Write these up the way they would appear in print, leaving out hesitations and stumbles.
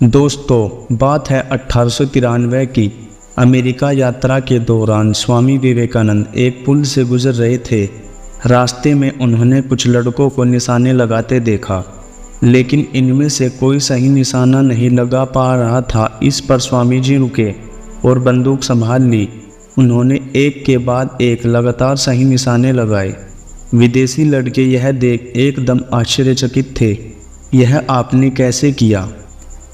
दोस्तों, बात है 1893 की। अमेरिका यात्रा के दौरान स्वामी विवेकानंद एक पुल से गुजर रहे थे। रास्ते में उन्होंने कुछ लड़कों को निशाने लगाते देखा, लेकिन इनमें से कोई सही निशाना नहीं लगा पा रहा था। इस पर स्वामी जी रुके और बंदूक संभाल ली। उन्होंने एक के बाद एक लगातार सही निशाने लगाए। विदेशी लड़के यह देख एकदम आश्चर्यचकित थे। यह आपने कैसे किया?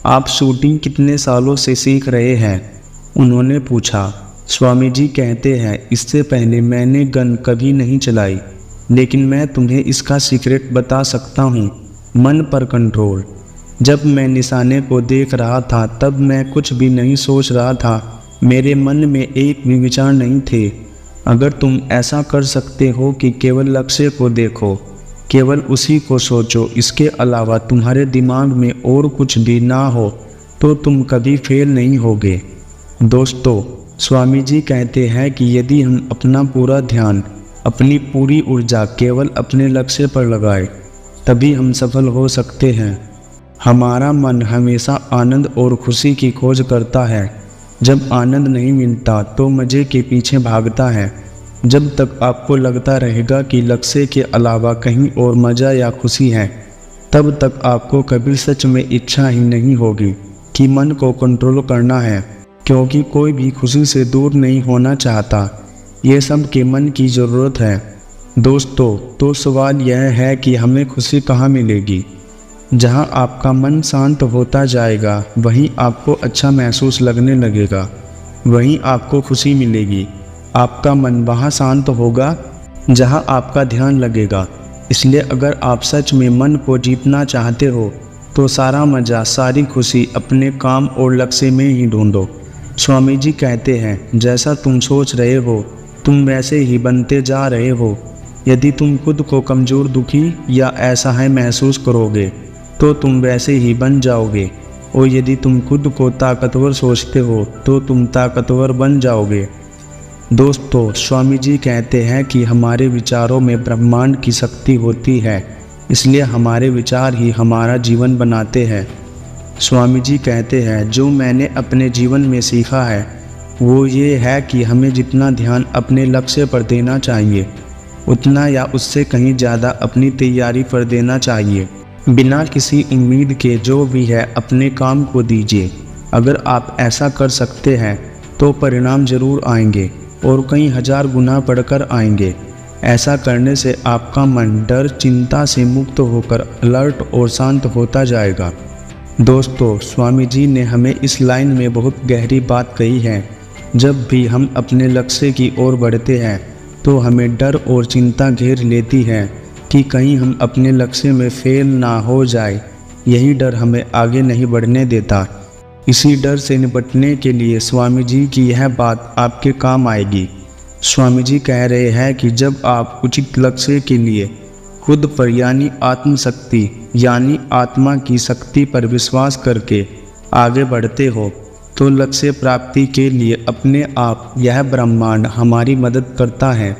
आप शूटिंग कितने सालों से सीख रहे हैं? उन्होंने पूछा। स्वामी जी कहते हैं, इससे पहले मैंने गन कभी नहीं चलाई, लेकिन मैं तुम्हें इसका सीक्रेट बता सकता हूँ। मन पर कंट्रोल। जब मैं निशाने को देख रहा था तब मैं कुछ भी नहीं सोच रहा था। मेरे मन में एक भी विचार नहीं थे। अगर तुम ऐसा कर सकते हो कि केवल लक्ष्य को देखो, केवल उसी को सोचो, इसके अलावा तुम्हारे दिमाग में और कुछ भी ना हो, तो तुम कभी फेल नहीं होगे। दोस्तों, स्वामी जी कहते हैं कि यदि हम अपना पूरा ध्यान, अपनी पूरी ऊर्जा केवल अपने लक्ष्य पर लगाएं, तभी हम सफल हो सकते हैं। हमारा मन हमेशा आनंद और खुशी की खोज करता है। जब आनंद नहीं मिलता तो मज़े के पीछे भागता है। जब तक आपको लगता रहेगा कि लक्ष्य के अलावा कहीं और मज़ा या खुशी है, तब तक आपको कभी सच में इच्छा ही नहीं होगी कि मन को कंट्रोल करना है, क्योंकि कोई भी खुशी से दूर नहीं होना चाहता। ये सब के मन की ज़रूरत है। दोस्तों, तो सवाल यह है कि हमें खुशी कहाँ मिलेगी? जहाँ आपका मन शांत होता जाएगा, वहीं आपको अच्छा महसूस लगने लगेगा, वहीं आपको खुशी मिलेगी। आपका मन वहाँ शांत होगा जहाँ आपका ध्यान लगेगा। इसलिए अगर आप सच में मन को जीतना चाहते हो, तो सारा मज़ा, सारी खुशी अपने काम और लक्ष्य में ही ढूंढो। स्वामी जी कहते हैं, जैसा तुम सोच रहे हो, तुम वैसे ही बनते जा रहे हो। यदि तुम खुद को कमज़ोर, दुखी या असहाय महसूस करोगे, तो तुम वैसे ही बन जाओगे। और यदि तुम खुद को ताकतवर सोचते हो, तो तुम ताकतवर बन जाओगे। दोस्तों, स्वामी जी कहते हैं कि हमारे विचारों में ब्रह्मांड की शक्ति होती है, इसलिए हमारे विचार ही हमारा जीवन बनाते हैं। स्वामी जी कहते हैं, जो मैंने अपने जीवन में सीखा है वो ये है कि हमें जितना ध्यान अपने लक्ष्य पर देना चाहिए, उतना या उससे कहीं ज़्यादा अपनी तैयारी पर देना चाहिए। बिना किसी उम्मीद के जो भी है अपने काम को दीजिए। अगर आप ऐसा कर सकते हैं तो परिणाम ज़रूर आएंगे और कई हजार गुना बढ़कर आएंगे। ऐसा करने से आपका मन डर, चिंता से मुक्त होकर अलर्ट और शांत होता जाएगा। दोस्तों, स्वामी जी ने हमें इस लाइन में बहुत गहरी बात कही है। जब भी हम अपने लक्ष्य की ओर बढ़ते हैं तो हमें डर और चिंता घेर लेती है कि कहीं हम अपने लक्ष्य में फेल ना हो जाए। यही डर हमें आगे नहीं बढ़ने देता। इसी डर से निपटने के लिए स्वामी जी की यह बात आपके काम आएगी। स्वामी जी कह रहे हैं कि जब आप उचित लक्ष्य के लिए खुद पर यानी आत्मशक्ति यानी आत्मा की शक्ति पर विश्वास करके आगे बढ़ते हो, तो लक्ष्य प्राप्ति के लिए अपने आप यह ब्रह्मांड हमारी मदद करता है।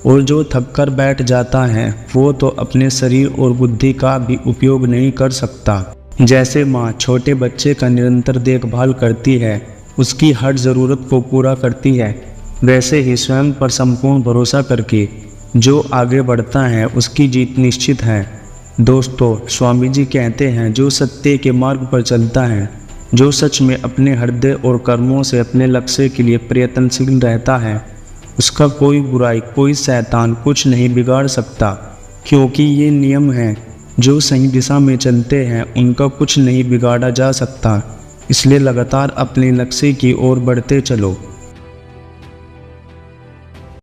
और जो थक कर बैठ जाता है वो तो अपने शरीर और बुद्धि का भी उपयोग नहीं कर सकता। जैसे माँ छोटे बच्चे का निरंतर देखभाल करती है, उसकी हर ज़रूरत को पूरा करती है, वैसे ही स्वयं पर संपूर्ण भरोसा करके जो आगे बढ़ता है उसकी जीत निश्चित है। दोस्तों, स्वामी जी कहते हैं, जो सत्य के मार्ग पर चलता है, जो सच में अपने हृदय और कर्मों से अपने लक्ष्य के लिए प्रयत्नशील रहता है, उसका कोई बुराई, कोई शैतान कुछ नहीं बिगाड़ सकता, क्योंकि ये नियम है, जो सही दिशा में चलते हैं उनका कुछ नहीं बिगाड़ा जा सकता। इसलिए लगातार अपने लक्ष्य की ओर बढ़ते चलो।